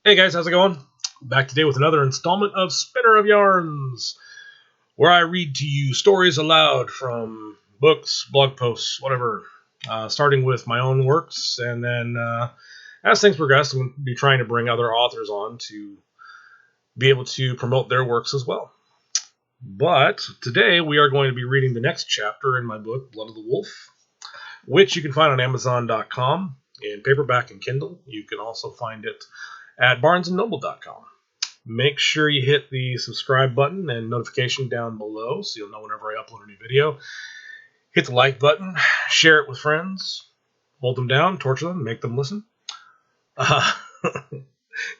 Hey guys, how's it going? Back today with another installment of Spinner of Yarns, where I read to you stories aloud from books, blog posts, whatever, starting with my own works, and then as things progress, I'm going to be trying to bring other authors on to be able to promote their works as well. But today we are going to be reading the next chapter in my book, Blood of the Wolf, which you can find on Amazon.com in paperback and Kindle. You can also find it at BarnesandNoble.com. Make sure you hit the subscribe button and notification down below so you'll know whenever I upload a new video. Hit the like button, share it with friends, hold them down, torture them, make them listen.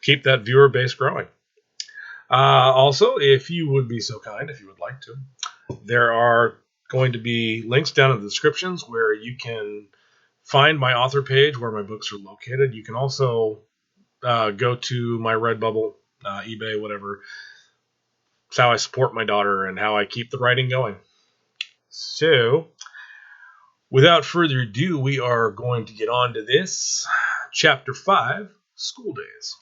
Keep that viewer base growing. Also, if you would be so kind, if you would like to, there are going to be links down in the descriptions where you can find my author page where my books are located. You can also go to my Redbubble, eBay, whatever. It's how I support my daughter and how I keep the writing going. So, without further ado, we are going to get on to this. Chapter 5, School Days.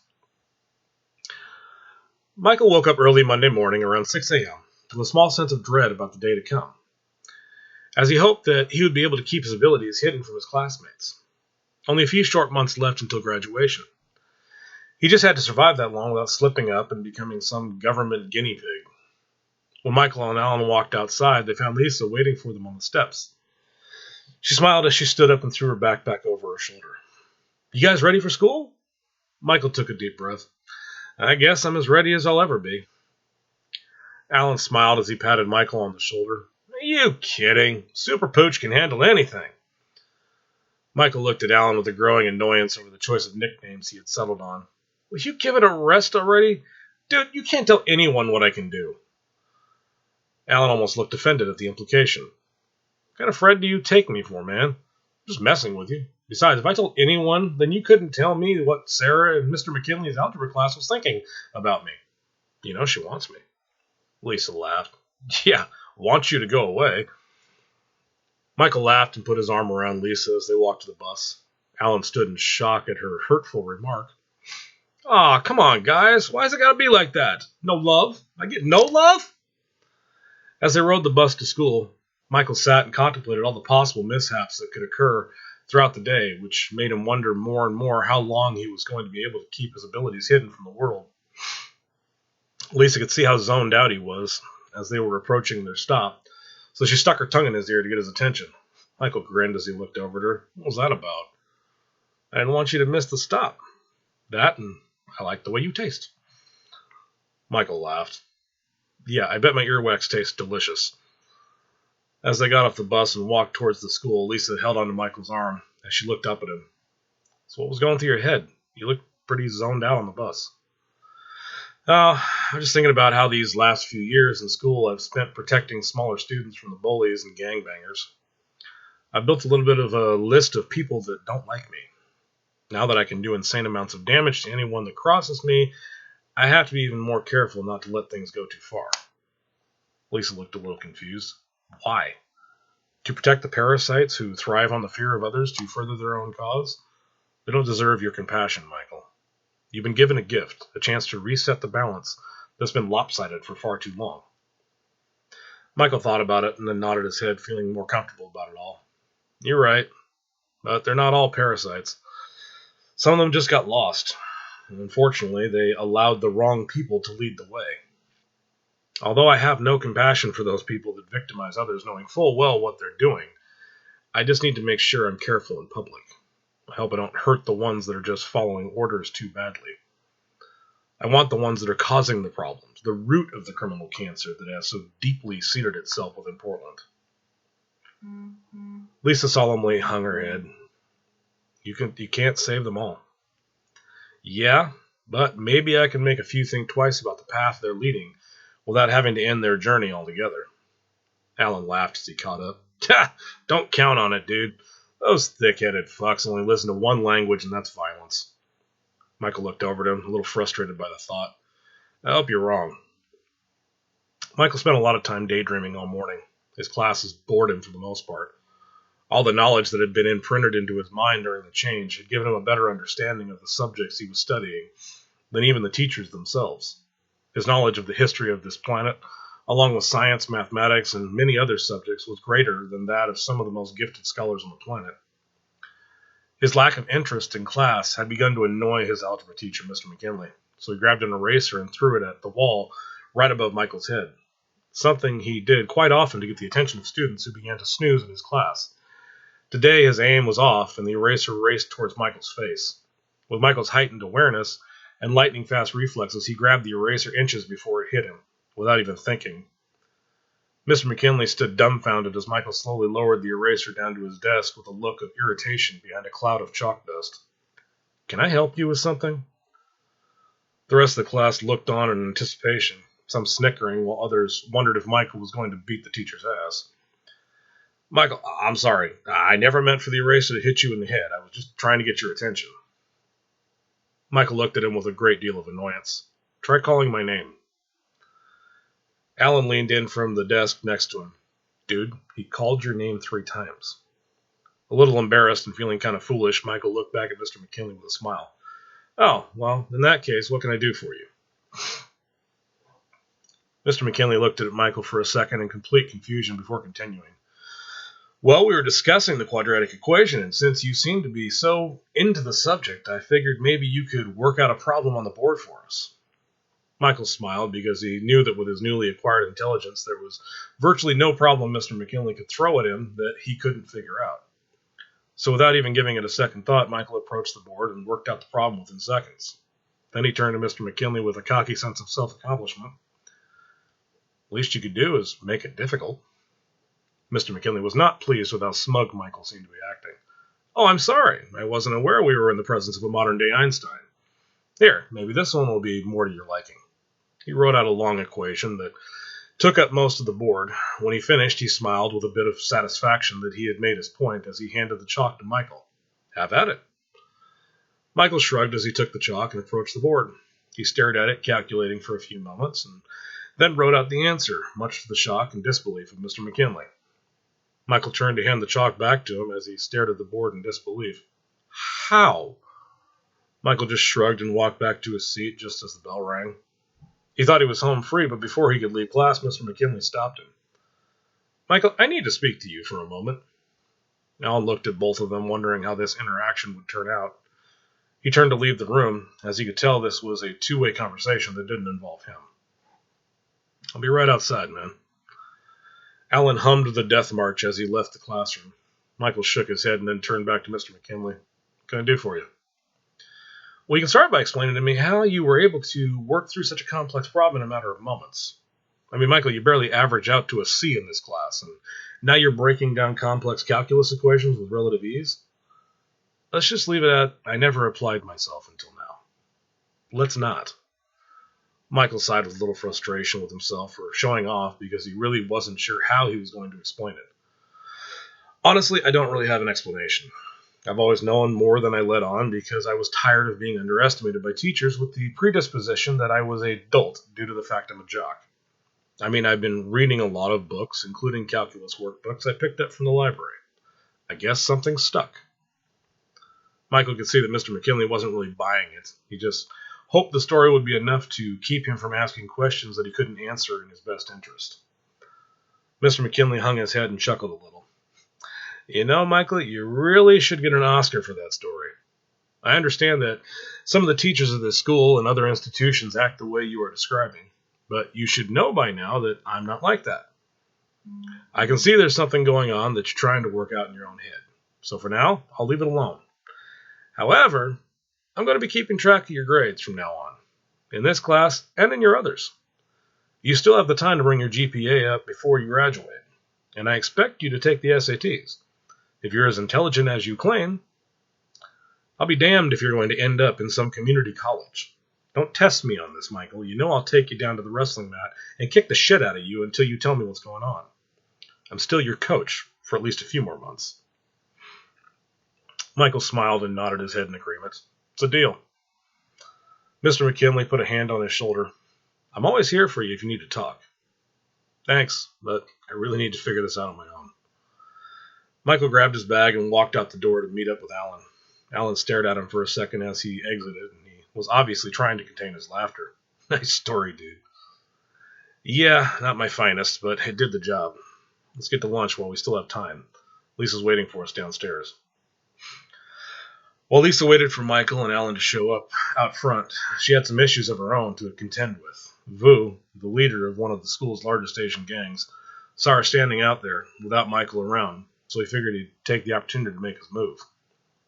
Michael woke up early Monday morning around 6 a.m. with a small sense of dread about the day to come, as he hoped that he would be able to keep his abilities hidden from his classmates. Only a few short months left until graduation. He just had to survive that long without slipping up and becoming some government guinea pig. When Michael and Alan walked outside, they found Lisa waiting for them on the steps. She smiled as she stood up and threw her backpack over her shoulder. "You guys ready for school?" Michael took a deep breath. "I guess I'm as ready as I'll ever be." Alan smiled as he patted Michael on the shoulder. "Are you kidding? Super Pooch can handle anything." Michael looked at Alan with a growing annoyance over the choice of nicknames he had settled on. "Will you give it a rest already? Dude, you can't tell anyone what I can do." Alan almost looked offended at the implication. "What kind of Fred do you take me for, man? I'm just messing with you. Besides, if I told anyone, then you couldn't tell me what Sarah and Mr. McKinley's algebra class was thinking about me. You know she wants me." Lisa laughed. "Yeah, wants you to go away." Michael laughed and put his arm around Lisa as they walked to the bus. Alan stood in shock at her hurtful remark. "Aw, come on, guys. Why's it gotta be like that? No love? I get no love?" As they rode the bus to school, Michael sat and contemplated all the possible mishaps that could occur throughout the day, which made him wonder more and more how long he was going to be able to keep his abilities hidden from the world. Lisa could see how zoned out he was as they were approaching their stop, so she stuck her tongue in his ear to get his attention. Michael grinned as he looked over at her. "What was that about?" "I didn't want you to miss the stop. That, and I like the way you taste." Michael laughed. "Yeah, I bet my earwax tastes delicious." As they got off the bus and walked towards the school, Lisa held onto Michael's arm as she looked up at him. "So what was going through your head? You looked pretty zoned out on the bus." "Oh, I'm just thinking about how these last few years in school I've spent protecting smaller students from the bullies and gangbangers. I've built a little bit of a list of people that don't like me. Now that I can do insane amounts of damage to anyone that crosses me, I have to be even more careful not to let things go too far." Lisa looked a little confused. "Why? To protect the parasites who thrive on the fear of others to further their own cause? They don't deserve your compassion, Michael. You've been given a gift, a chance to reset the balance that's been lopsided for far too long." Michael thought about it and then nodded his head, feeling more comfortable about it all. "You're right, but they're not all parasites. Some of them just got lost. And unfortunately, they allowed the wrong people to lead the way. Although I have no compassion for those people that victimize others knowing full well what they're doing, I just need to make sure I'm careful in public. I hope I don't hurt the ones that are just following orders too badly. I want the ones that are causing the problems, the root of the criminal cancer that has so deeply seated itself within Portland." Lisa solemnly hung her head. You can't save them all." "Yeah, but maybe I can make a few think twice about the path they're leading without having to end their journey altogether." Alan laughed as he caught up. "Don't count on it, dude. Those thick-headed fucks only listen to one language, and that's violence." Michael looked over at him, a little frustrated by the thought. "I hope you're wrong." Michael spent a lot of time daydreaming all morning. His classes bored him for the most part. All the knowledge that had been imprinted into his mind during the change had given him a better understanding of the subjects he was studying than even the teachers themselves. His knowledge of the history of this planet, along with science, mathematics, and many other subjects, was greater than that of some of the most gifted scholars on the planet. His lack of interest in class had begun to annoy his algebra teacher, Mr. McKinley, so he grabbed an eraser and threw it at the wall right above Michael's head, something he did quite often to get the attention of students who began to snooze in his class. Today his aim was off, and the eraser raced towards Michael's face. With Michael's heightened awareness and lightning-fast reflexes, he grabbed the eraser inches before it hit him, without even thinking. Mr. McKinley stood dumbfounded as Michael slowly lowered the eraser down to his desk with a look of irritation behind a cloud of chalk dust. "Can I help you with something?" The rest of the class looked on in anticipation, some snickering, while others wondered if Michael was going to beat the teacher's ass. "Michael, I'm sorry. I never meant for the eraser to hit you in the head. I was just trying to get your attention." Michael looked at him with a great deal of annoyance. "Try calling my name." Alan leaned in from the desk next to him. "Dude, he called your name 3 times. A little embarrassed and feeling kind of foolish, Michael looked back at Mr. McKinley with a smile. "Oh, well, in that case, what can I do for you?" Mr. McKinley looked at Michael for a second in complete confusion before continuing. "Well, we were discussing the quadratic equation, and since you seem to be so into the subject, I figured maybe you could work out a problem on the board for us." Michael smiled because he knew that with his newly acquired intelligence, there was virtually no problem Mr. McKinley could throw at him that he couldn't figure out. So without even giving it a second thought, Michael approached the board and worked out the problem within seconds. Then he turned to Mr. McKinley with a cocky sense of self-accomplishment. "Least you could do is make it difficult." Mr. McKinley was not pleased with how smug Michael seemed to be acting. "Oh, I'm sorry. I wasn't aware we were in the presence of a modern-day Einstein. Here, maybe this one will be more to your liking." He wrote out a long equation that took up most of the board. When he finished, he smiled with a bit of satisfaction that he had made his point as he handed the chalk to Michael. "Have at it." Michael shrugged as he took the chalk and approached the board. He stared at it, calculating for a few moments, and then wrote out the answer, much to the shock and disbelief of Mr. McKinley. Michael turned to hand the chalk back to him as he stared at the board in disbelief. "How?" Michael just shrugged and walked back to his seat just as the bell rang. He thought he was home free, but before he could leave class, Mr. McKinley stopped him. "Michael, I need to speak to you for a moment." Alan looked at both of them, wondering how this interaction would turn out. He turned to leave the room, as he could tell this was a two-way conversation that didn't involve him. "I'll be right outside, man." Alan hummed the death march as he left the classroom. Michael shook his head and then turned back to Mr. McKinley. "What can I do for you?" "Well, you can start by explaining to me how you were able to work through such a complex problem in a matter of moments. I mean, Michael, you barely average out to a C in this class, and now you're breaking down complex calculus equations with relative ease. Let's just leave it at, I never applied myself until now." "Let's not." Michael sighed with a little frustration with himself for showing off because he really wasn't sure how he was going to explain it. "Honestly, I don't really have an explanation. I've always known more than I let on because I was tired of being underestimated by teachers with the predisposition that I was a dolt due to the fact I'm a jock. I mean, I've been reading a lot of books, including calculus workbooks I picked up from the library. I guess something stuck." Michael could see that Mr. McKinley wasn't really buying it. He just hoped the story would be enough to keep him from asking questions that he couldn't answer in his best interest. Mr. McKinley hung his head and chuckled a little. "You know, Michael, you really should get an Oscar for that story. I understand that some of the teachers of this school and other institutions act the way you are describing, but you should know by now that I'm not like that. I can see there's something going on that you're trying to work out in your own head. So for now, I'll leave it alone. However, I'm going to be keeping track of your grades from now on, in this class and in your others. You still have the time to bring your GPA up before you graduate, and I expect you to take the SATs. If you're as intelligent as you claim, I'll be damned if you're going to end up in some community college. Don't test me on this, Michael. You know I'll take you down to the wrestling mat and kick the shit out of you until you tell me what's going on. I'm still your coach for at least a few more months." Michael smiled and nodded his head in agreement. "It's a deal." Mr. McKinley put a hand on his shoulder. "I'm always here for you if you need to talk." "Thanks, but I really need to figure this out on my own." Michael grabbed his bag and walked out the door to meet up with Alan. Alan stared at him for a second as he exited, and he was obviously trying to contain his laughter. Nice story, dude. Yeah, not my finest, but it did the job. Let's get to lunch while we still have time. Lisa's waiting for us downstairs. While Lisa waited for Michael and Alan to show up out front, she had some issues of her own to contend with. Vu, the leader of one of the school's largest Asian gangs, saw her standing out there without Michael around, so he figured he'd take the opportunity to make his move.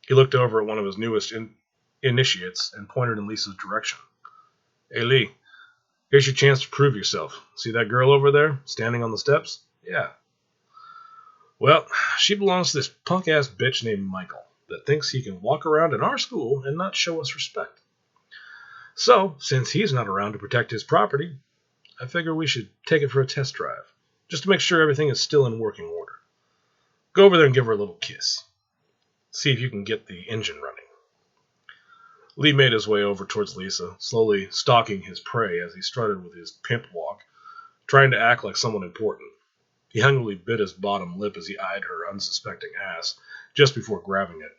He looked over at one of his newest initiates and pointed in Lisa's direction. Hey, Lee, here's your chance to prove yourself. See that girl over there, standing on the steps? Yeah. Well, she belongs to this punk-ass bitch named Michael that thinks he can walk around in our school and not show us respect. So, since he's not around to protect his property, I figure we should take it for a test drive, just to make sure everything is still in working order. Go over there and give her a little kiss. See if you can get the engine running. Lee made his way over towards Lisa, slowly stalking his prey as he strutted with his pimp walk, trying to act like someone important. He hungrily bit his bottom lip as he eyed her unsuspecting ass, just before grabbing it.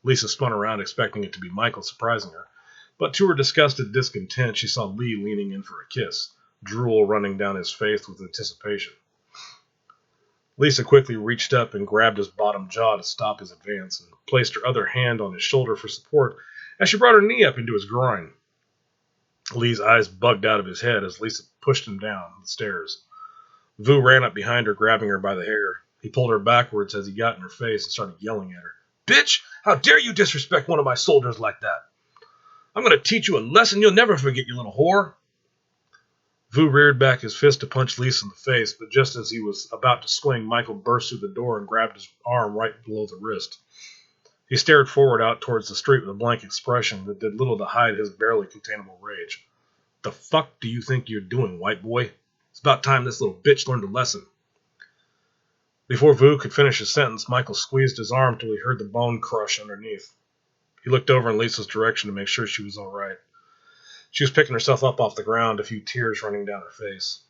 Lisa spun around expecting it to be Michael surprising her, but to her disgusted discontent she saw Lee leaning in for a kiss, drool running down his face with anticipation. Lisa quickly reached up and grabbed his bottom jaw to stop his advance and placed her other hand on his shoulder for support as she brought her knee up into his groin. Lee's eyes bugged out of his head as Lisa pushed him down the stairs. Vu ran up behind her, grabbing her by the hair. He pulled her backwards as he got in her face and started yelling at her. Bitch, how dare you disrespect one of my soldiers like that? I'm going to teach you a lesson you'll never forget, you little whore. Vu reared back his fist to punch Lisa in the face, but just as he was about to swing, Michael burst through the door and grabbed his arm right below the wrist. He stared forward out towards the street with a blank expression that did little to hide his barely containable rage. The fuck do you think you're doing, white boy? It's about time this little bitch learned a lesson. Before Vu could finish his sentence, Michael squeezed his arm till he heard the bone crush underneath. He looked over in Lisa's direction to make sure she was all right. She was picking herself up off the ground, a few tears running down her face.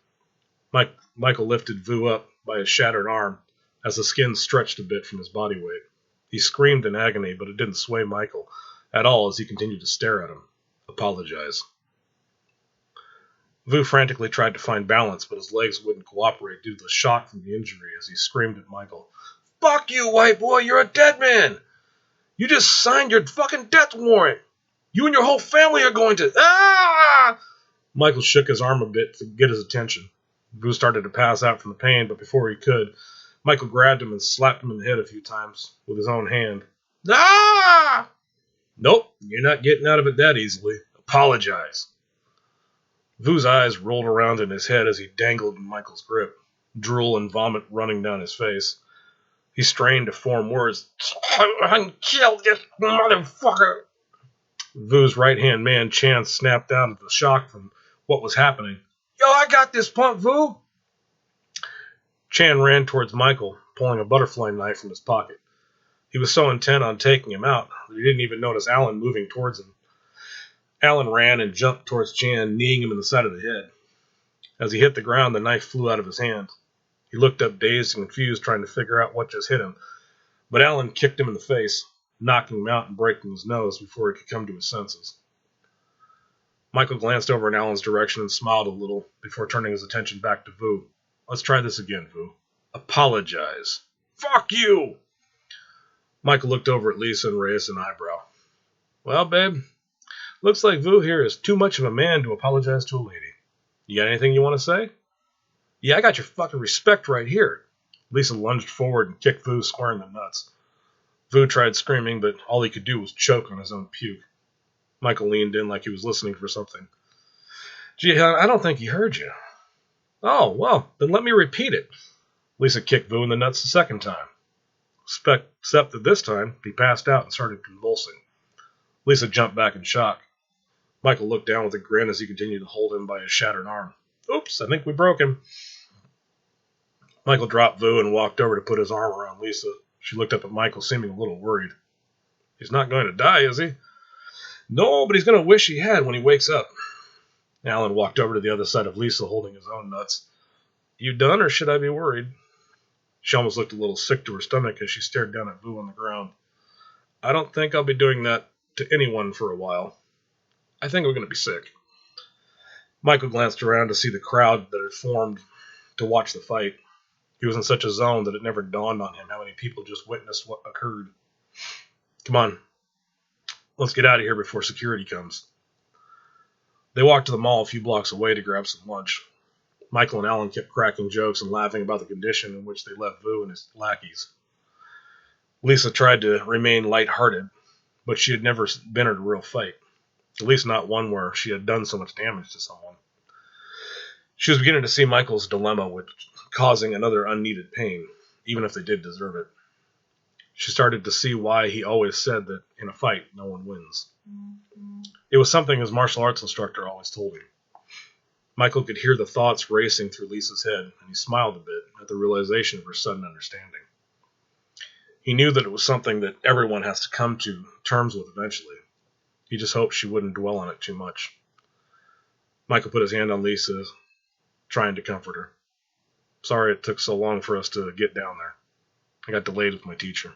Michael lifted Vu up by his shattered arm as the skin stretched a bit from his body weight. He screamed in agony, but it didn't sway Michael at all as he continued to stare at him. Apologize. Vu frantically tried to find balance, but his legs wouldn't cooperate due to the shock from the injury as he screamed at Michael. Fuck you, white boy, you're a dead man! You just signed your fucking death warrant! You and your whole family are going to... Ah! Michael shook his arm a bit to get his attention. Vu started to pass out from the pain, but before he could, Michael grabbed him and slapped him in the head a few times with his own hand. Ah! Nope, you're not getting out of it that easily. Apologize. Vu's eyes rolled around in his head as he dangled in Michael's grip, drool and vomit running down his face. He strained to form words. I killed this motherfucker. Vu's right-hand man, Chan, snapped out of the shock from what was happening. Yo, I got this punk, Vu. Chan ran towards Michael, pulling a butterfly knife from his pocket. He was so intent on taking him out that he didn't even notice Alan moving towards him. Alan ran and jumped towards Chan, kneeing him in the side of the head. As he hit the ground, the knife flew out of his hand. He looked up dazed and confused, trying to figure out what just hit him. But Alan kicked him in the face, knocking him out and breaking his nose before he could come to his senses. Michael glanced over in Alan's direction and smiled a little before turning his attention back to Vu. Let's try this again, Vu. Apologize. Fuck you! Michael looked over at Lisa and raised an eyebrow. Well, babe, looks like Vu here is too much of a man to apologize to a lady. You got anything you want to say? Yeah, I got your fucking respect right here. Lisa lunged forward and kicked Vu square in the nuts. Vu tried screaming, but all he could do was choke on his own puke. Michael leaned in like he was listening for something. Gee, hon, I don't think he heard you. Oh, well, then let me repeat it. Lisa kicked Vu in the nuts the second time. Except that this time, he passed out and started convulsing. Lisa jumped back in shock. Michael looked down with a grin as he continued to hold him by his shattered arm. Oops, I think we broke him. Michael dropped Vu and walked over to put his arm around Lisa. She looked up at Michael, seeming a little worried. He's not going to die, is he? No, but he's going to wish he had when he wakes up. Alan walked over to the other side of Lisa, holding his own nuts. You done, or should I be worried? She almost looked a little sick to her stomach as she stared down at Vu on the ground. I don't think I'll be doing that to anyone for a while. I think I'm going to be sick. Michael glanced around to see the crowd that had formed to watch the fight. He was in such a zone that it never dawned on him how many people just witnessed what occurred. Come on, let's get out of here before security comes. They walked to the mall a few blocks away to grab some lunch. Michael and Alan kept cracking jokes and laughing about the condition in which they left Vu and his lackeys. Lisa tried to remain lighthearted, but she had never been in a real fight, at least not one where she had done so much damage to someone. She was beginning to see Michael's dilemma with causing another unneeded pain, even if they did deserve it. She started to see why he always said that in a fight, no one wins. It was something his martial arts instructor always told him. Michael could hear the thoughts racing through Lisa's head, and he smiled a bit at the realization of her sudden understanding. He knew that it was something that everyone has to come to terms with eventually. He just hoped she wouldn't dwell on it too much. Michael put his hand on Lisa, trying to comfort her. Sorry it took so long for us to get down there. I got delayed with my teacher.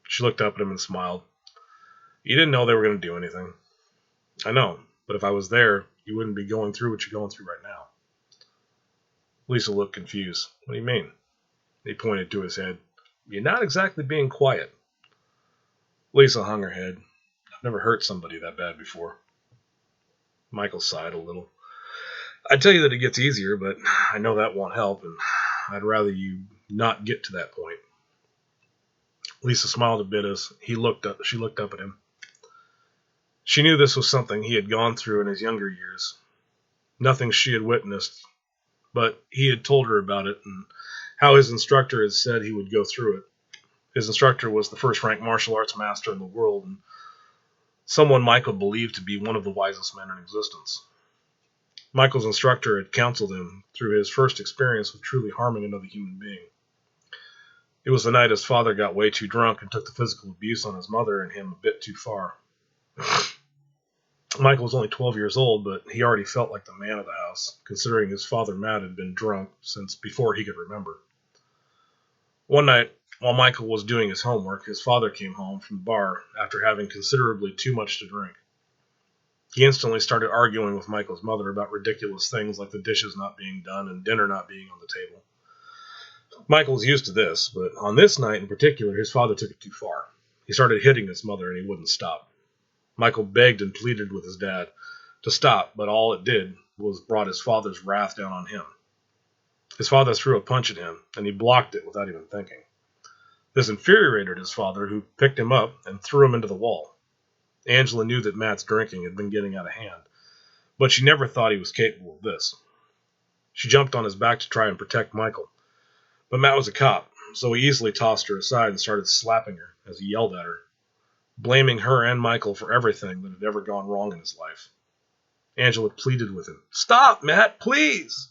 She looked up at him and smiled. You didn't know they were going to do anything. I know, but if I was there, you wouldn't be going through what you're going through right now. Lisa looked confused. What do you mean? He pointed to his head. You're not exactly being quiet. Lisa hung her head. I've never hurt somebody that bad before. Michael sighed a little. I'd tell you that it gets easier, but I know that won't help, and I'd rather you not get to that point. Lisa smiled a bit as she looked up at him. She knew this was something he had gone through in his younger years. Nothing she had witnessed, but he had told her about it and how his instructor had said he would go through it. His instructor was the first-ranked martial arts master in the world and someone Michael believed to be one of the wisest men in existence. Michael's instructor had counseled him through his first experience with truly harming another human being. It was the night his father got way too drunk and took the physical abuse on his mother and him a bit too far. Michael was only 12 years old, but he already felt like the man of the house, considering his father Matt had been drunk since before he could remember. One night, while Michael was doing his homework, his father came home from the bar after having considerably too much to drink. He instantly started arguing with Michael's mother about ridiculous things like the dishes not being done and dinner not being on the table. Michael was used to this, but on this night in particular, his father took it too far. He started hitting his mother and he wouldn't stop. Michael begged and pleaded with his dad to stop, but all it did was brought his father's wrath down on him. His father threw a punch at him, and he blocked it without even thinking. This infuriated his father, who picked him up and threw him into the wall. Angela knew that Matt's drinking had been getting out of hand, but she never thought he was capable of this. She jumped on his back to try and protect Michael, but Matt was a cop, so he easily tossed her aside and started slapping her as he yelled at her, blaming her and Michael for everything that had ever gone wrong in his life. Angela pleaded with him, "Stop, Matt, please!"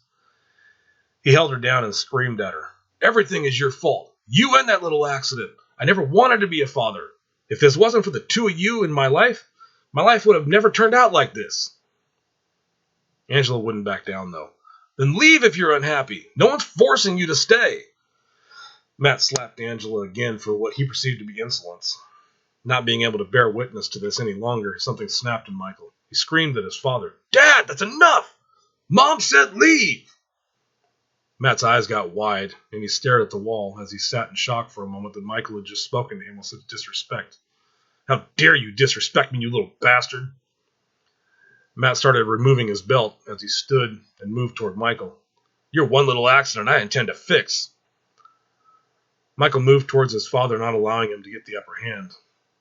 He held her down and screamed at her, "Everything is your fault. You and that little accident. I never wanted to be a father. If this wasn't for the two of you in my life would have never turned out like this." Angela wouldn't back down, though. "Then leave if you're unhappy. No one's forcing you to stay." Matt slapped Angela again for what he perceived to be insolence. Not being able to bear witness to this any longer, something snapped in Michael. He screamed at his father, "Dad, that's enough! Mom said leave!" Matt's eyes got wide, and he stared at the wall as he sat in shock for a moment that Michael had just spoken to him with such disrespect. "How dare you disrespect me, you little bastard!" Matt started removing his belt as he stood and moved toward Michael. "You're one little accident I intend to fix." Michael moved towards his father, not allowing him to get the upper hand.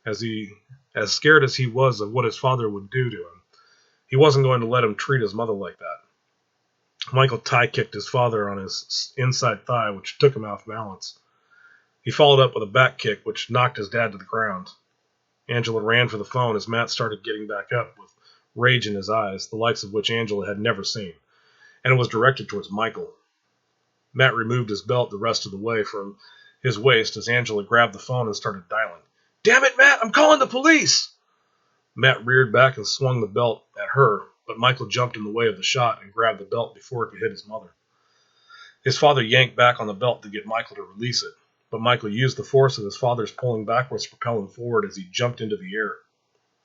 As scared as he was of what his father would do to him, he wasn't going to let him treat his mother like that. Michael tie-kicked his father on his inside thigh, which took him off balance. He followed up with a back kick, which knocked his dad to the ground. Angela ran for the phone as Matt started getting back up with rage in his eyes, the likes of which Angela had never seen, and it was directed towards Michael. Matt removed his belt the rest of the way from his waist as Angela grabbed the phone and started dialing. "Damn it, Matt, I'm calling the police!" Matt reared back and swung the belt at her, but Michael jumped in the way of the shot and grabbed the belt before it could hit his mother. His father yanked back on the belt to get Michael to release it, but Michael used the force of his father's pulling backwards to propel him forward as he jumped into the air.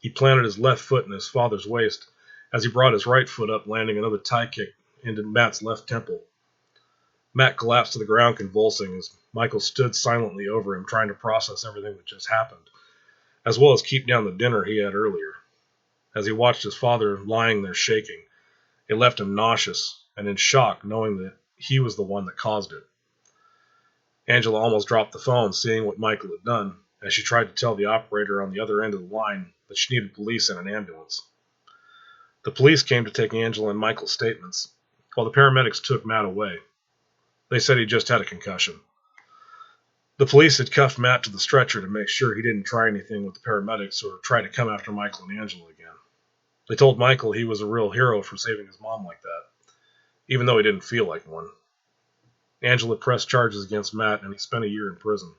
He planted his left foot in his father's waist as he brought his right foot up, landing another tie kick into Matt's left temple. Matt collapsed to the ground convulsing as Michael stood silently over him, trying to process everything that just happened, as well as keep down the dinner he had earlier. As he watched his father lying there shaking, it left him nauseous and in shock, knowing that he was the one that caused it. Angela almost dropped the phone, seeing what Michael had done, as she tried to tell the operator on the other end of the line that she needed police and an ambulance. The police came to take Angela and Michael's statements, while the paramedics took Matt away. They said he just had a concussion. The police had cuffed Matt to the stretcher to make sure he didn't try anything with the paramedics or try to come after Michael and Angela again. They told Michael he was a real hero for saving his mom like that, even though he didn't feel like one. Angela pressed charges against Matt, and he spent a year in prison.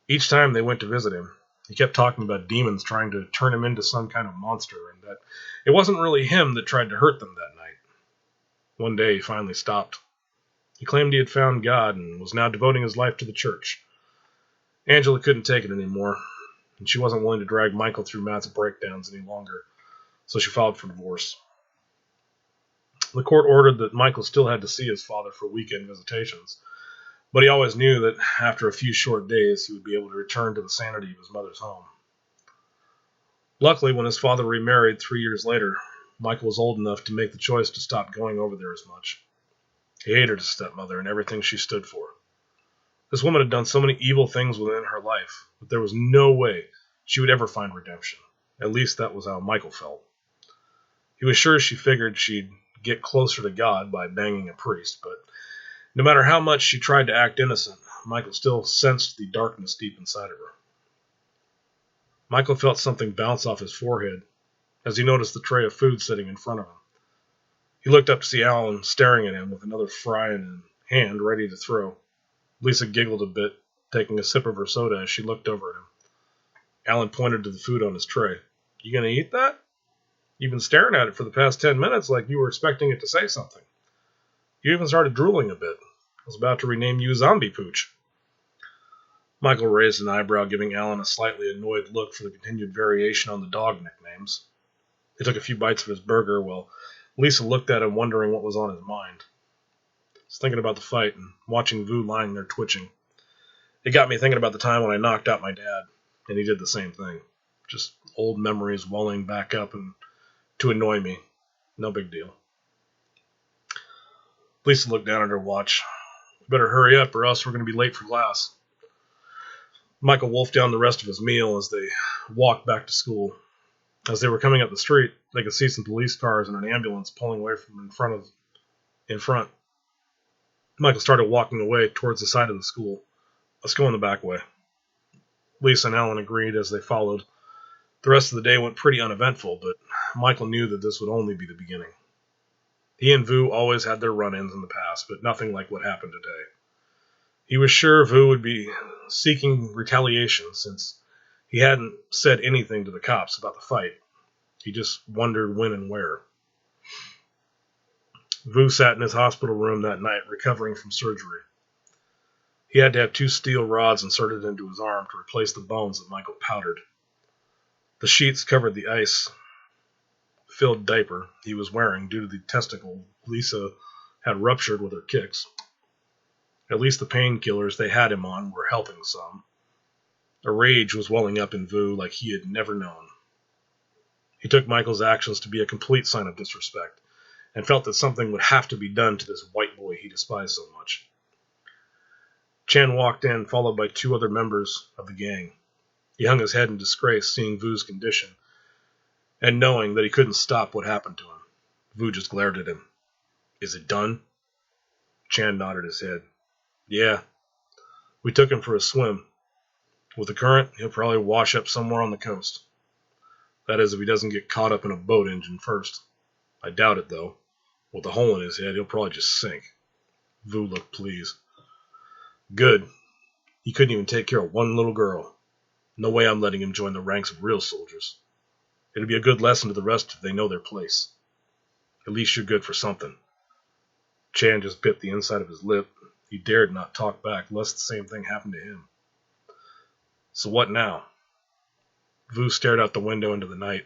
Each time they went to visit him, he kept talking about demons trying to turn him into some kind of monster, and that it wasn't really him that tried to hurt them that night. One day he finally stopped. He claimed he had found God and was now devoting his life to the church. Angela couldn't take it anymore, and she wasn't willing to drag Michael through Matt's breakdowns any longer, so she filed for divorce. The court ordered that Michael still had to see his father for weekend visitations, but he always knew that after a few short days he would be able to return to the sanity of his mother's home. Luckily, when his father remarried 3 years later, Michael was old enough to make the choice to stop going over there as much. He hated his stepmother and everything she stood for. This woman had done so many evil things within her life that there was no way she would ever find redemption. At least that was how Michael felt. He was sure she figured she'd get closer to God by banging a priest, but no matter how much she tried to act innocent, Michael still sensed the darkness deep inside of her. Michael felt something bounce off his forehead as he noticed the tray of food sitting in front of him. He looked up to see Alan staring at him with another fry in hand, ready to throw. Lisa giggled a bit, taking a sip of her soda as she looked over at him. Alan pointed to the food on his tray. "You gonna eat that? You've been staring at it for the past 10 minutes like you were expecting it to say something. You even started drooling a bit. I was about to rename you Zombie Pooch." Michael raised an eyebrow, giving Alan a slightly annoyed look for the continued variation on the dog nicknames. He took a few bites of his burger while Lisa looked at him, wondering what was on his mind. He was thinking about the fight and watching Vu lying there twitching. It got me thinking about the time when I knocked out my dad, and he did the same thing. Just old memories welling back up and to annoy me. No big deal. Lisa looked down at her watch. "We better hurry up or else we're going to be late for class." Michael wolfed down the rest of his meal as they walked back to school. As they were coming up the street, they could see some police cars and an ambulance pulling away from in front. Michael started walking away towards the side of the school. "Let's go in the back way." Lisa and Alan agreed as they followed. The rest of the day went pretty uneventful, but Michael knew that this would only be the beginning. He and Vu always had their run-ins in the past, but nothing like what happened today. He was sure Vu would be seeking retaliation since he hadn't said anything to the cops about the fight. He just wondered when and where. Vu sat in his hospital room that night, recovering from surgery. He had to have 2 steel rods inserted into his arm to replace the bones that Michael powdered. The sheets covered the ice-filled diaper he was wearing due to the testicle Lisa had ruptured with her kicks. At least the painkillers they had him on were helping some. A rage was welling up in Vu like he had never known. He took Michael's actions to be a complete sign of disrespect, and felt that something would have to be done to this white boy he despised so much. Chan walked in, followed by 2 other members of the gang. He hung his head in disgrace, seeing Vu's condition, and knowing that he couldn't stop what happened to him. Vu just glared at him. "Is it done?" Chan nodded his head. "Yeah. We took him for a swim. With the current, he'll probably wash up somewhere on the coast. That is, if he doesn't get caught up in a boat engine first. I doubt it, though. With a hole in his head, he'll probably just sink." Vu looked pleased. "Good. He couldn't even take care of one little girl. No way I'm letting him join the ranks of real soldiers. It'll be a good lesson to the rest if they know their place. At least you're good for something." Chan just bit the inside of his lip. He dared not talk back, lest the same thing happen to him. "So what now?" Vu stared out the window into the night.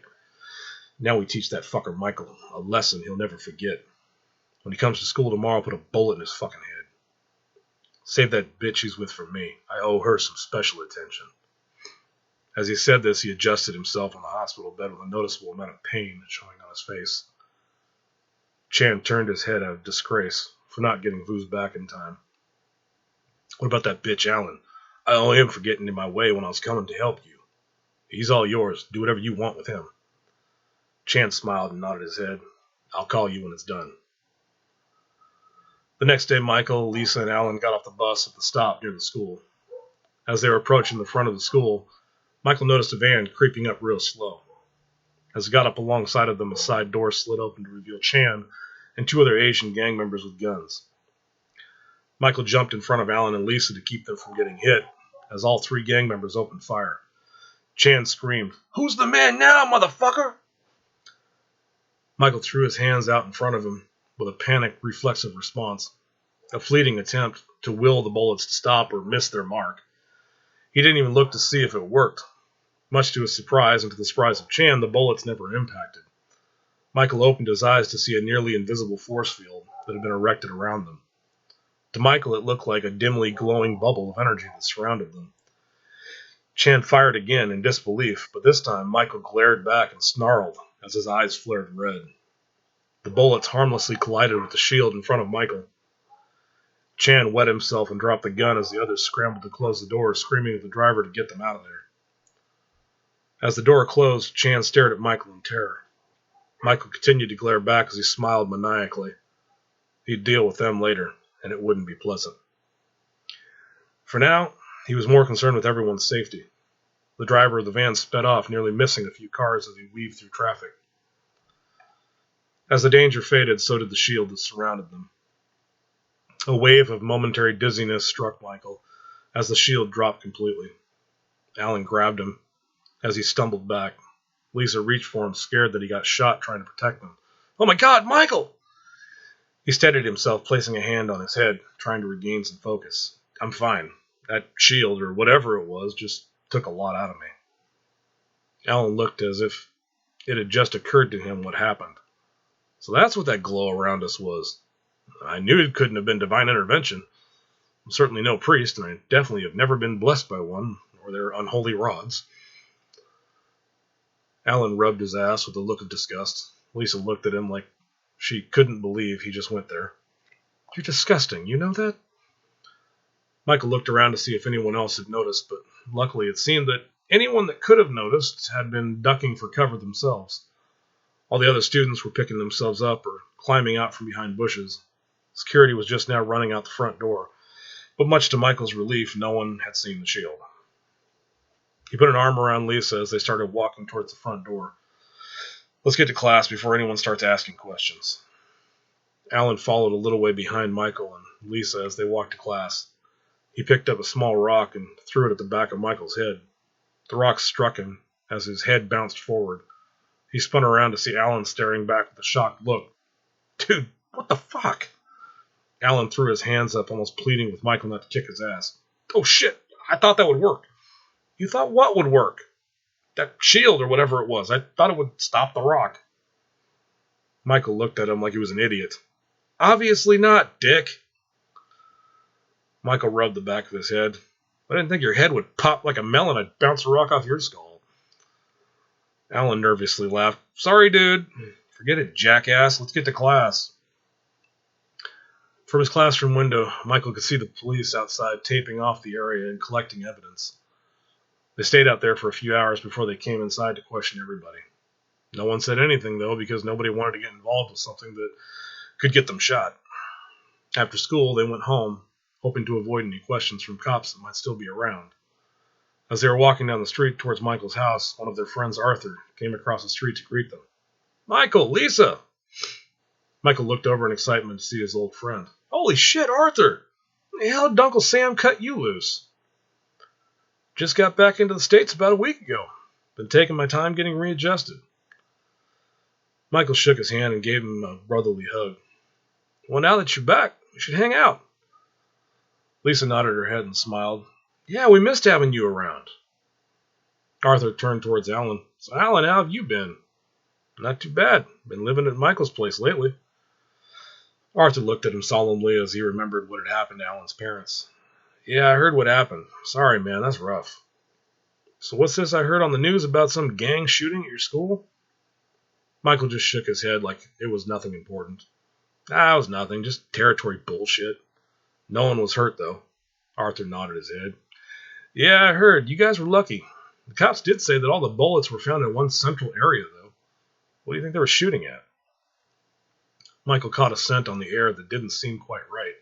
Now we teach that fucker Michael a lesson he'll never forget. When he comes to school tomorrow, I'll put a bullet in his fucking head. Save that bitch he's with for me. I owe her some special attention. As he said this, he adjusted himself on the hospital bed with a noticeable amount of pain showing on his face. Chan turned his head out of disgrace for not getting Vu's back in time. What about that bitch Alan? I owe him for getting in my way when I was coming to help you. He's all yours. Do whatever you want with him. Chan smiled and nodded his head. I'll call you when it's done. The next day, Michael, Lisa, and Alan got off the bus at the stop near the school. As they were approaching the front of the school, Michael noticed a van creeping up real slow. As he got up alongside of them, a side door slid open to reveal Chan and two other Asian gang members with guns. Michael jumped in front of Alan and Lisa to keep them from getting hit, as all three gang members opened fire. Chan screamed, "Who's the man now, motherfucker?" Michael threw his hands out in front of him with a panicked, reflexive response, a fleeting attempt to will the bullets to stop or miss their mark. He didn't even look to see if it worked. Much to his surprise and to the surprise of Chan, the bullets never impacted. Michael opened his eyes to see a nearly invisible force field that had been erected around them. To Michael, it looked like a dimly glowing bubble of energy that surrounded them. Chan fired again in disbelief, but this time Michael glared back and snarled as his eyes flared red. The bullets harmlessly collided with the shield in front of Michael. Chan wet himself and dropped the gun as the others scrambled to close the door, screaming at the driver to get them out of there. As the door closed, Chan stared at Michael in terror. Michael continued to glare back as he smiled maniacally. He'd deal with them later, and it wouldn't be pleasant. For now, he was more concerned with everyone's safety. The driver of the van sped off, nearly missing a few cars as he weaved through traffic. As the danger faded, so did the shield that surrounded them. A wave of momentary dizziness struck Michael as the shield dropped completely. Alan grabbed him as he stumbled back. Lisa reached for him, scared that he got shot trying to protect them. "Oh my God, Michael!" He steadied himself, placing a hand on his head, trying to regain some focus. "I'm fine. That shield, or whatever it was, just took a lot out of me." Alan looked as if it had just occurred to him what happened. "So that's what that glow around us was. I knew it couldn't have been divine intervention. I'm certainly no priest, and I definitely have never been blessed by one, or their unholy rods." Alan rubbed his ass with a look of disgust. Lisa looked at him like she couldn't believe he just went there. "You're disgusting, you know that?" Michael looked around to see if anyone else had noticed, but luckily it seemed that anyone that could have noticed had been ducking for cover themselves. All the other students were picking themselves up or climbing out from behind bushes. Security was just now running out the front door, but much to Michael's relief, no one had seen the shield. He put an arm around Lisa as they started walking towards the front door. "Let's get to class before anyone starts asking questions." Alan followed a little way behind Michael and Lisa as they walked to class. He picked up a small rock and threw it at the back of Michael's head. The rock struck him as his head bounced forward. He spun around to see Alan staring back with a shocked look. "Dude, what the fuck?" Alan threw his hands up, almost pleading with Michael not to kick his ass. "Oh shit, I thought that would work." "You thought what would work?" "That shield or whatever it was. I thought it would stop the rock." Michael looked at him like he was an idiot. "Obviously not, dick." Michael rubbed the back of his head. "I didn't think your head would pop like a melon. I'd bounce a rock off your skull." Alan nervously laughed. "Sorry, dude." "Forget it, jackass. Let's get to class." From his classroom window, Michael could see the police outside taping off the area and collecting evidence. They stayed out there for a few hours before they came inside to question everybody. No one said anything, though, because nobody wanted to get involved with something that could get them shot. After school, they went home, hoping to avoid any questions from cops that might still be around. As they were walking down the street towards Michael's house, one of their friends, Arthur, came across the street to greet them. "Michael, Lisa!" Michael looked over in excitement to see his old friend. "Holy shit, Arthur! When the hell did Uncle Sam cut you loose?" "Just got back into the States about a week ago. Been taking my time getting readjusted." Michael shook his hand and gave him a brotherly hug. "Well, now that you're back, we should hang out." Lisa nodded her head and smiled. "Yeah, we missed having you around." Arthur turned towards Alan. So, Alan, how have you been? Not too bad. Been living at Michael's place lately. Arthur looked at him solemnly as he remembered what had happened to Alan's parents. Yeah, I heard what happened. Sorry, man, that's rough. So what's this I heard on the news about some gang shooting at your school? Michael just shook his head like it was nothing important. It was nothing, just territory bullshit. No one was hurt, though. Arthur nodded his head. Yeah, I heard. You guys were lucky. The cops did say that all the bullets were found in one central area, though. What do you think they were shooting at? Michael caught a scent on the air that didn't seem quite right,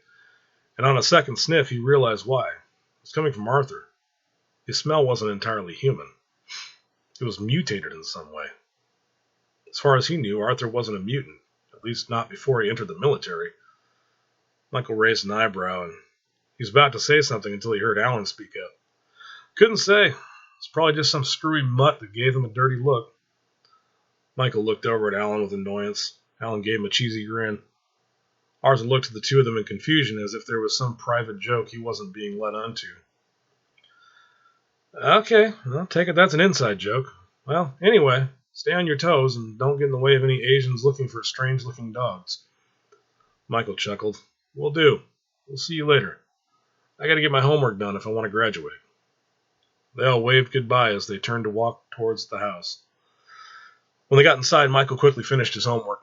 and on a second sniff he realized why. It was coming from Arthur. His smell wasn't entirely human. It was mutated in some way. As far as he knew, Arthur wasn't a mutant, at least not before he entered the military. Michael raised an eyebrow, and he was about to say something until he heard Alan speak up. Couldn't say. It's probably just some screwy mutt that gave him a dirty look. Michael looked over at Alan with annoyance. Alan gave him a cheesy grin. Arthur looked at the two of them in confusion as if there was some private joke he wasn't being led onto. Okay, I'll take it that's an inside joke. Well, anyway, stay on your toes and don't get in the way of any Asians looking for strange-looking dogs. Michael chuckled. Will do. We'll see you later. I gotta get my homework done if I want to graduate. They all waved goodbye as they turned to walk towards the house. When they got inside, Michael quickly finished his homework.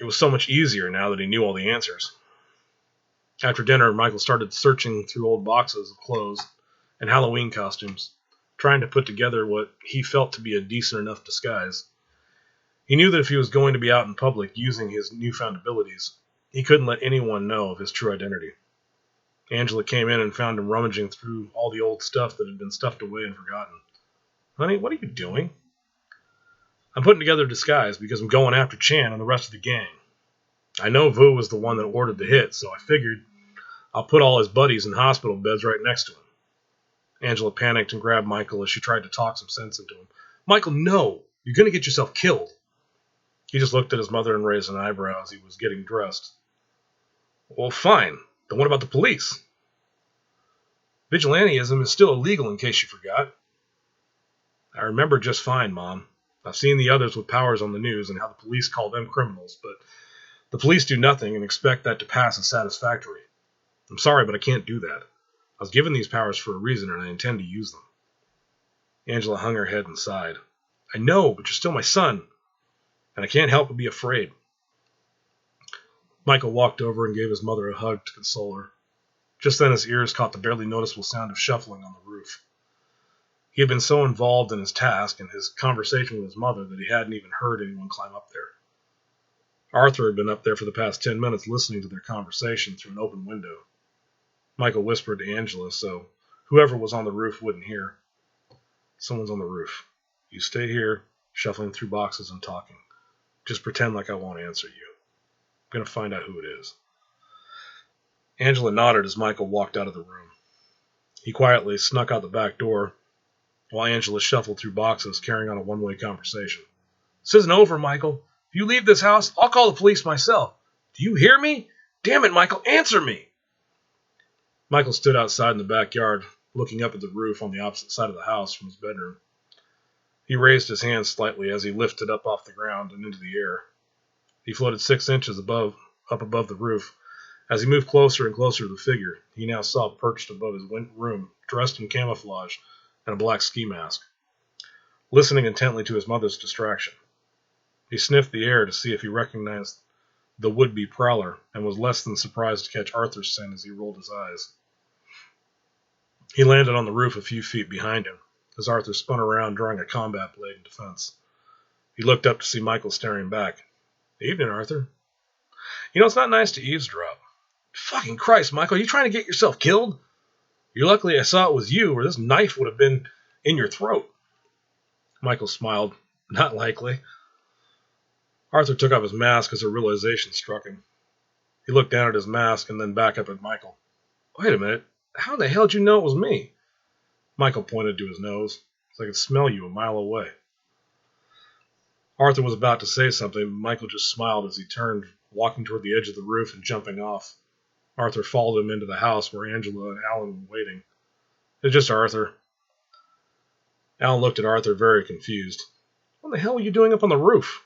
It was so much easier now that he knew all the answers. After dinner, Michael started searching through old boxes of clothes and Halloween costumes, trying to put together what he felt to be a decent enough disguise. He knew that if he was going to be out in public using his newfound abilities, he couldn't let anyone know of his true identity. Angela came in and found him rummaging through all the old stuff that had been stuffed away and forgotten. Honey, what are you doing? I'm putting together a disguise because I'm going after Chan and the rest of the gang. I know Vu was the one that ordered the hit, so I figured I'll put all his buddies in hospital beds right next to him. Angela panicked and grabbed Michael as she tried to talk some sense into him. Michael, no! You're going to get yourself killed. He just looked at his mother and raised an eyebrow as he was getting dressed. Well, fine. Then what about the police? Vigilantism is still illegal, in case you forgot. I remember just fine, Mom. I've seen the others with powers on the news and how the police call them criminals, but the police do nothing and expect that to pass as satisfactory. I'm sorry, but I can't do that. I was given these powers for a reason, and I intend to use them. Angela hung her head and sighed. I know, but you're still my son, and I can't help but be afraid. Michael walked over and gave his mother a hug to console her. Just then his ears caught the barely noticeable sound of shuffling on the roof. He had been so involved in his task and his conversation with his mother that he hadn't even heard anyone climb up there. Arthur had been up there for the past 10 minutes listening to their conversation through an open window. Michael whispered to Angela so whoever was on the roof wouldn't hear. Someone's on the roof. You stay here, shuffling through boxes and talking. Just pretend like I won't answer you. I'm going to find out who it is. Angela nodded as Michael walked out of the room. He quietly snuck out the back door while Angela shuffled through boxes, carrying on a one-way conversation. This isn't over, Michael. If you leave this house, I'll call the police myself. Do you hear me? Damn it, Michael, answer me! Michael stood outside in the backyard, looking up at the roof on the opposite side of the house from his bedroom. He raised his hand slightly as he lifted up off the ground and into the air. He floated 6 inches up above the roof. As he moved closer and closer to the figure, he now saw perched above his room, dressed in camouflage and a black ski mask, listening intently to his mother's distraction. He sniffed the air to see if he recognized the would-be prowler and was less than surprised to catch Arthur's scent as he rolled his eyes. He landed on the roof a few feet behind him as Arthur spun around, drawing a combat blade in defense. He looked up to see Michael staring back. Evening, Arthur. You know, it's not nice to eavesdrop. Fucking Christ, Michael, are you trying to get yourself killed? You're lucky I saw it was you, or this knife would have been in your throat. Michael smiled. Not likely. Arthur took off his mask as a realization struck him. He looked down at his mask and then back up at Michael. Wait a minute. How the hell did you know it was me? Michael pointed to his nose. I could smell you a mile away. Arthur was about to say something, but Michael just smiled as he turned, walking toward the edge of the roof and jumping off. Arthur followed him into the house where Angela and Alan were waiting. It's just Arthur. Alan looked at Arthur very confused. What the hell were you doing up on the roof?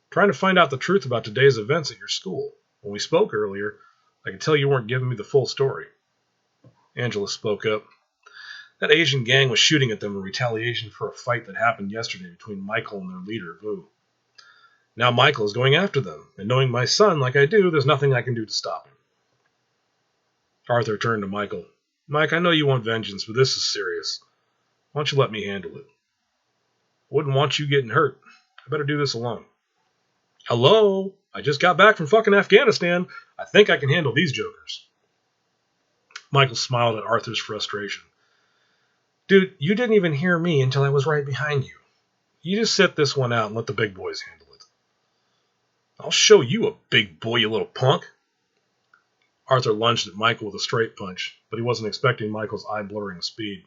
Trying to find out the truth about today's events at your school. When we spoke earlier, I could tell you weren't giving me the full story. Angela spoke up. That Asian gang was shooting at them in retaliation for a fight that happened yesterday between Michael and their leader, Vu. Now Michael is going after them, and knowing my son like I do, there's nothing I can do to stop him. Arthur turned to Michael. Mike, I know you want vengeance, but this is serious. Why don't you let me handle it? I wouldn't want you getting hurt. I better do this alone. Hello? I just got back from fucking Afghanistan. I think I can handle these jokers. Michael smiled at Arthur's frustration. Dude, you didn't even hear me until I was right behind you. You just sit this one out and let the big boys handle it. I'll show you a big boy, you little punk. Arthur lunged at Michael with a straight punch, but he wasn't expecting Michael's eye-blurring speed.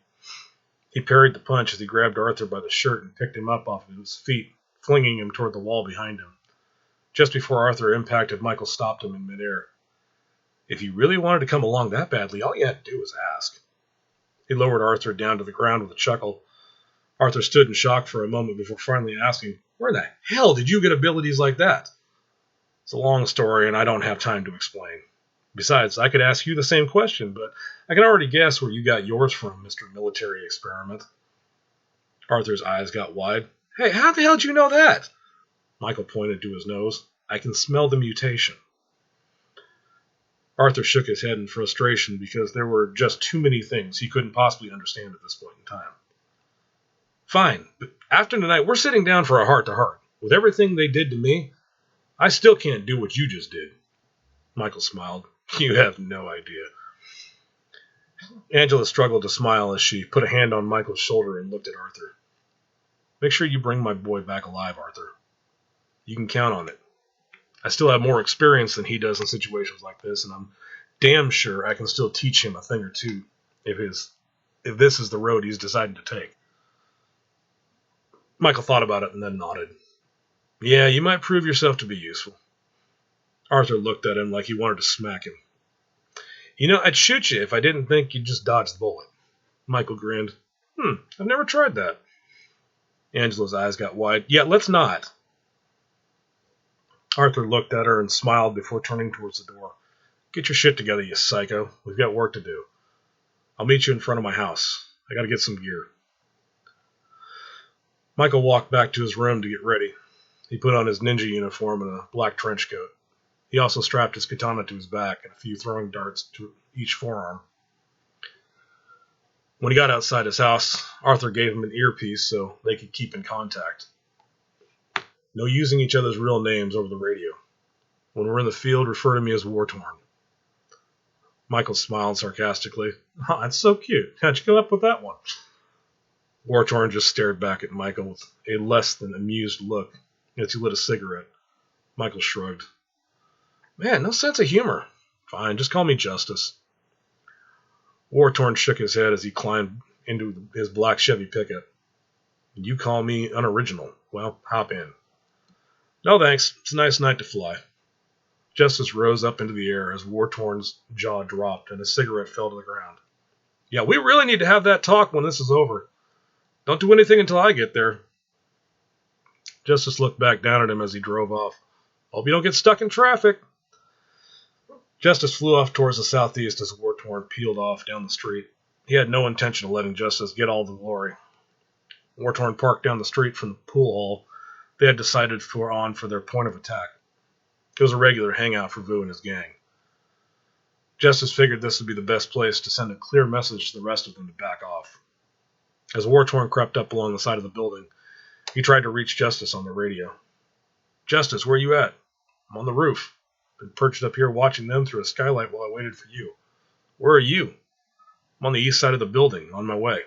He parried the punch as he grabbed Arthur by the shirt and picked him up off of his feet, flinging him toward the wall behind him. Just before Arthur impacted, Michael stopped him in midair. If you really wanted to come along that badly, all you had to do was ask. He lowered Arthur down to the ground with a chuckle. Arthur stood in shock for a moment before finally asking, Where the hell did you get abilities like that? It's a long story, and I don't have time to explain. Besides, I could ask you the same question, but I can already guess where you got yours from, Mr. Military Experiment. Arthur's eyes got wide. Hey, how the hell did you know that? Michael pointed to his nose. I can smell the mutation. Arthur shook his head in frustration because there were just too many things he couldn't possibly understand at this point in time. Fine, but after tonight, we're sitting down for a heart-to-heart. With everything they did to me, I still can't do what you just did. Michael smiled. You have no idea. Angela struggled to smile as she put a hand on Michael's shoulder and looked at Arthur. Make sure you bring my boy back alive, Arthur. You can count on it. I still have more experience than he does in situations like this, and I'm damn sure I can still teach him a thing or two if this is the road he's decided to take. Michael thought about it and then nodded. Yeah, you might prove yourself to be useful. Arthur looked at him like he wanted to smack him. You know, I'd shoot you if I didn't think you'd just dodge the bullet. Michael grinned. I've never tried that. Angela's eyes got wide. Yeah, let's not. Arthur looked at her and smiled before turning towards the door. Get your shit together, you psycho. We've got work to do. I'll meet you in front of my house. I gotta get some gear. Michael walked back to his room to get ready. He put on his ninja uniform and a black trench coat. He also strapped his katana to his back and a few throwing darts to each forearm. When he got outside his house, Arthur gave him an earpiece so they could keep in contact. No using each other's real names over the radio. When we're in the field, refer to me as War-Torn. Michael smiled sarcastically. Oh, that's so cute. How'd you come up with that one? War-Torn just stared back at Michael with a less than amused look as he lit a cigarette. Michael shrugged. Man, no sense of humor. Fine, just call me Justice. War-Torn shook his head as he climbed into his black Chevy pickup. You call me unoriginal. Well, hop in. No thanks. It's a nice night to fly. Justice rose up into the air as War-Torn's jaw dropped and his cigarette fell to the ground. Yeah, we really need to have that talk when this is over. Don't do anything until I get there. Justice looked back down at him as he drove off. Hope you don't get stuck in traffic. Justice flew off towards the southeast as War-Torn peeled off down the street. He had no intention of letting Justice get all the glory. War-Torn parked down the street from the pool hall they had decided for their point of attack. It was a regular hangout for Vu and his gang. Justice figured this would be the best place to send a clear message to the rest of them to back off. As War-Torn crept up along the side of the building, he tried to reach Justice on the radio. Justice, where you at? I'm on the roof. Been perched up here watching them through a skylight while I waited for you. Where are you? I'm on the east side of the building, on my way.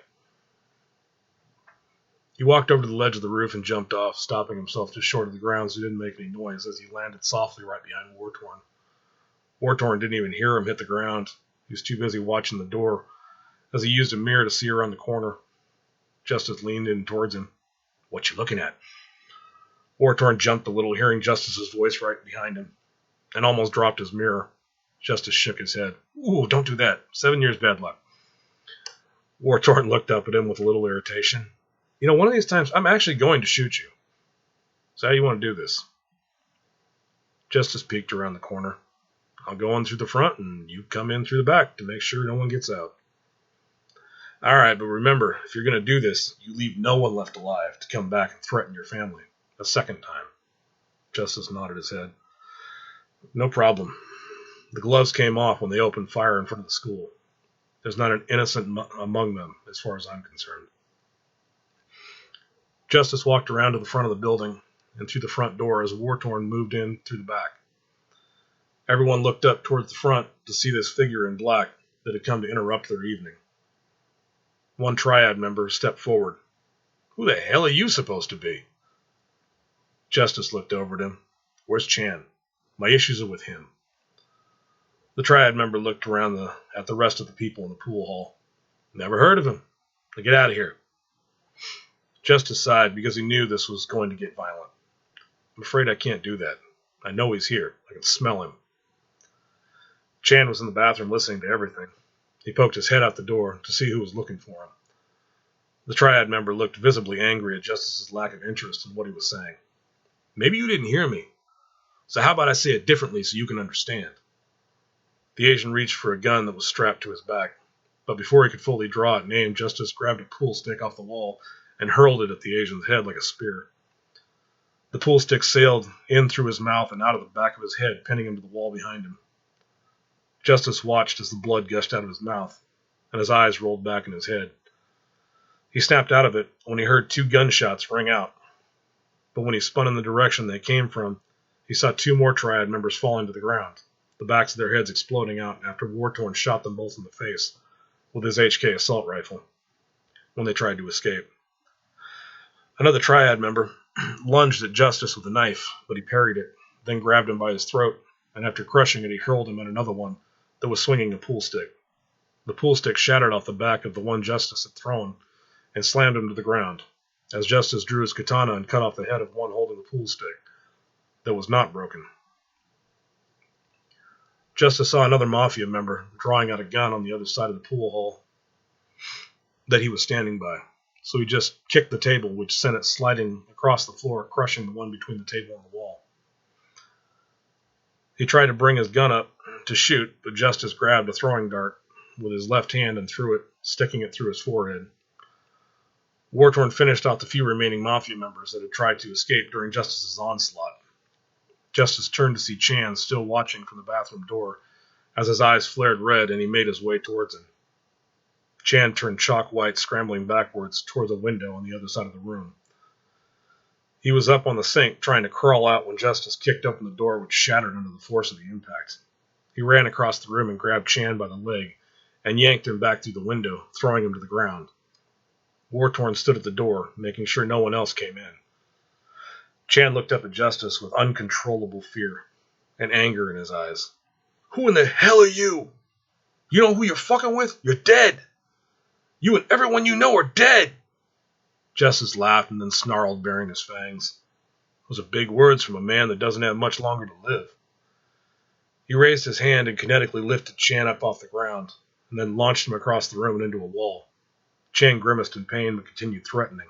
He walked over to the ledge of the roof and jumped off, stopping himself just short of the ground so he didn't make any noise as he landed softly right behind War-Torn. War-Torn didn't even hear him hit the ground. He was too busy watching the door as he used a mirror to see around the corner. Justice leaned in towards him. What you looking at? War-Torn jumped a little, hearing Justice's voice right behind him, and almost dropped his mirror. Justice shook his head. Ooh, don't do that. 7 years bad luck. War-Torn looked up at him with a little irritation. One of these times I'm actually going to shoot you. So how do you want to do this? Justice peeked around the corner. I'll go in through the front and you come in through the back to make sure no one gets out. All right, but remember, if you're going to do this, you leave no one left alive to come back and threaten your family a second time. Justice nodded his head. No problem. The gloves came off when they opened fire in front of the school. There's not an innocent among them, as far as I'm concerned. Justice walked around to the front of the building and through the front door as War-Torn moved in through the back. Everyone looked up towards the front to see this figure in black that had come to interrupt their evening. One triad member stepped forward. Who the hell are you supposed to be? Justice looked over at him. Where's Chan? My issues are with him. The triad member looked around at the rest of the people in the pool hall. Never heard of him. Now get out of here. Justice sighed because he knew this was going to get violent. I'm afraid I can't do that. I know he's here. I can smell him. Chan was in the bathroom listening to everything. He poked his head out the door to see who was looking for him. The triad member looked visibly angry at Justice's lack of interest in what he was saying. Maybe you didn't hear me. So how about I say it differently so you can understand? The Asian reached for a gun that was strapped to his back, but before he could fully draw it and aim, Justice grabbed a pool stick off the wall and hurled it at the Asian's head like a spear. The pool stick sailed in through his mouth and out of the back of his head, pinning him to the wall behind him. Justice watched as the blood gushed out of his mouth, and his eyes rolled back in his head. He snapped out of it when he heard 2 gunshots ring out, but when he spun in the direction they came from, he saw 2 more triad members falling to the ground, the backs of their heads exploding out after War-Torn shot them both in the face with his HK assault rifle when they tried to escape. Another triad member lunged at Justice with a knife, but he parried it, then grabbed him by his throat, and after crushing it, he hurled him at another one that was swinging a pool stick. The pool stick shattered off the back of the one Justice had thrown and slammed him to the ground, as Justice drew his katana and cut off the head of one holding the pool stick that was not broken. Justice saw another Mafia member drawing out a gun on the other side of the pool hall that he was standing by, so he just kicked the table, which sent it sliding across the floor, crushing the one between the table and the wall. He tried to bring his gun up to shoot, but Justice grabbed a throwing dart with his left hand and threw it, sticking it through his forehead. War-Torn finished off the few remaining Mafia members that had tried to escape during Justice's onslaught. Justice turned to see Chan still watching from the bathroom door as his eyes flared red and he made his way towards him. Chan turned chalk white, scrambling backwards toward the window on the other side of the room. He was up on the sink trying to crawl out when Justice kicked open the door, which shattered under the force of the impact. He ran across the room and grabbed Chan by the leg and yanked him back through the window, throwing him to the ground. War-Torn stood at the door, making sure no one else came in. Chan looked up at Justice with uncontrollable fear and anger in his eyes. Who in the hell are you? You know who you're fucking with? You're dead. You and everyone you know are dead. Justice laughed and then snarled, baring his fangs. Those are big words from a man that doesn't have much longer to live. He raised his hand and kinetically lifted Chan up off the ground, and then launched him across the room and into a wall. Chan grimaced in pain but continued threatening.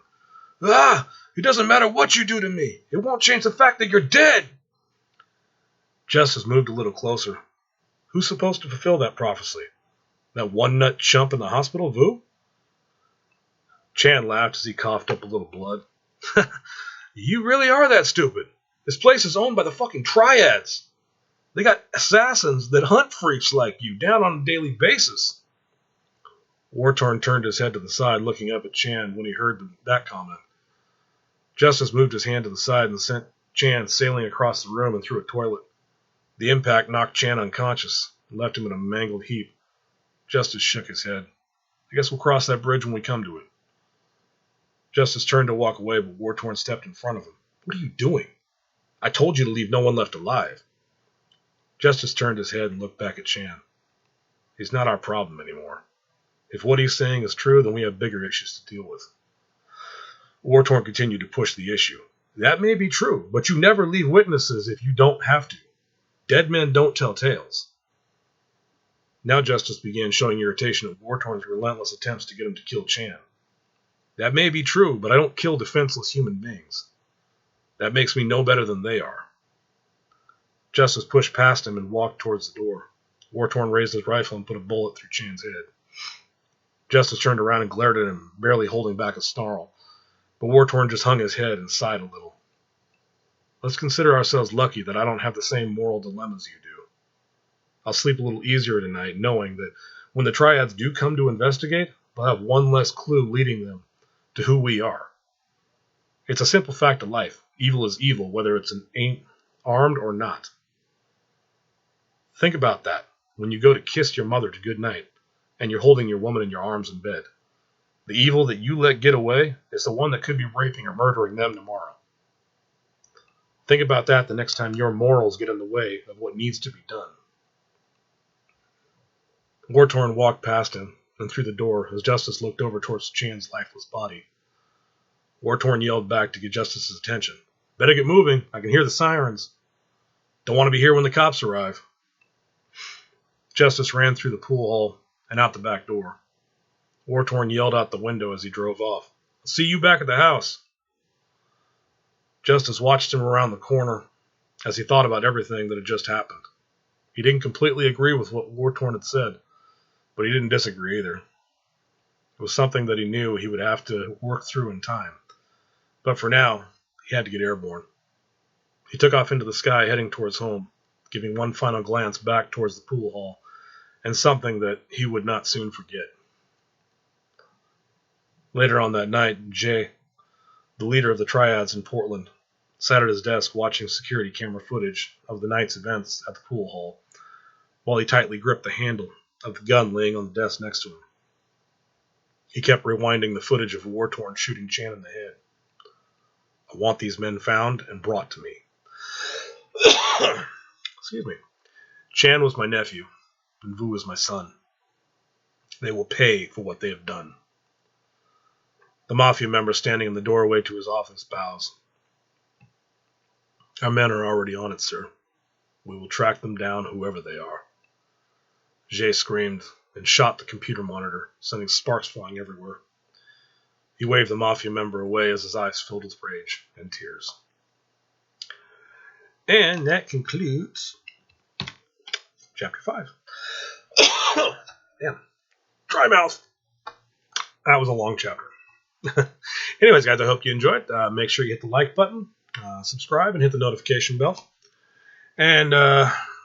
Ah! It doesn't matter what you do to me. It won't change the fact that you're dead. Justice moved a little closer. Who's supposed to fulfill that prophecy? That one-nut chump in the hospital, Vu? Chan laughed as he coughed up a little blood. You really are that stupid. This place is owned by the fucking triads. They got assassins that hunt freaks like you down on a daily basis. War-Torn turned his head to the side, looking up at Chan when he heard that comment. Justice moved his hand to the side and sent Chan sailing across the room and through a toilet. The impact knocked Chan unconscious and left him in a mangled heap. Justice shook his head. I guess we'll cross that bridge when we come to it. Justice turned to walk away, but War-Torn stepped in front of him. What are you doing? I told you to leave no one left alive. Justice turned his head and looked back at Chan. He's not our problem anymore. If what he's saying is true, then we have bigger issues to deal with. War-Torn continued to push the issue. That may be true, but you never leave witnesses if you don't have to. Dead men don't tell tales. Now Justice began showing irritation at War-Torn's relentless attempts to get him to kill Chan. That may be true, but I don't kill defenseless human beings. That makes me no better than they are. Justice pushed past him and walked towards the door. Wartorn raised his rifle and put a bullet through Chan's head. Justice turned around and glared at him, barely holding back a snarl, but Wartorn just hung his head and sighed a little. Let's consider ourselves lucky that I don't have the same moral dilemmas you do. I'll sleep a little easier tonight knowing that when the Triads do come to investigate, they'll have one less clue leading them to who we are. It's a simple fact of life. Evil is evil, whether it's armed or not. Think about that when you go to kiss your mother to good night and you're holding your woman in your arms in bed. The evil that you let get away is the one that could be raping or murdering them tomorrow. Think about that the next time your morals get in the way of what needs to be done. Wartorn walked past him and through the door as Justice looked over towards Chan's lifeless body. Wartorn yelled back to get Justice's attention. Better get moving. I can hear the sirens. Don't want to be here when the cops arrive. Justice ran through the pool hall and out the back door. Wartorn yelled out the window as he drove off. I'll see you back at the house. Justice watched him around the corner as he thought about everything that had just happened. He didn't completely agree with what Wartorn had said, but he didn't disagree either. It was something that he knew he would have to work through in time. But for now, he had to get airborne. He took off into the sky, heading towards home, giving one final glance back towards the pool hall, and something that he would not soon forget. Later on that night, Jay, the leader of the Triads in Portland, sat at his desk watching security camera footage of the night's events at the pool hall, while he tightly gripped the handle of the gun laying on the desk next to him. He kept rewinding the footage of Wartorn shooting Chan in the head. I want these men found and brought to me. Excuse me. Chan was my nephew, and Vu is my son. They will pay for what they have done. The Mafia member standing in the doorway to his office bows. Our men are already on it, sir. We will track them down, whoever they are. Jay screamed and shot the computer monitor, sending sparks flying everywhere. He waved the Mafia member away as his eyes filled with rage and tears. And that concludes Chapter 5. Damn. Dry mouth. That was a long chapter. Anyways, guys, I hope you enjoyed. Make sure you hit the like button, subscribe, and hit the notification bell. And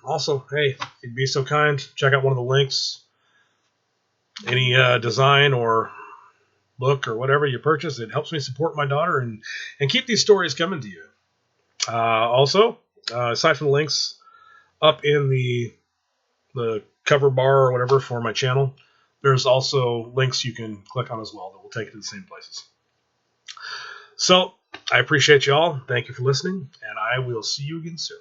also, hey, if you'd be so kind, check out one of the links. Any design or book or whatever you purchase, it helps me support my daughter and keep these stories coming to you. Also, aside from the links up in the cover bar or whatever for my channel, there's also links you can click on as well that will take you to the same places. So, I appreciate you all. Thank you for listening, and I will see you again soon.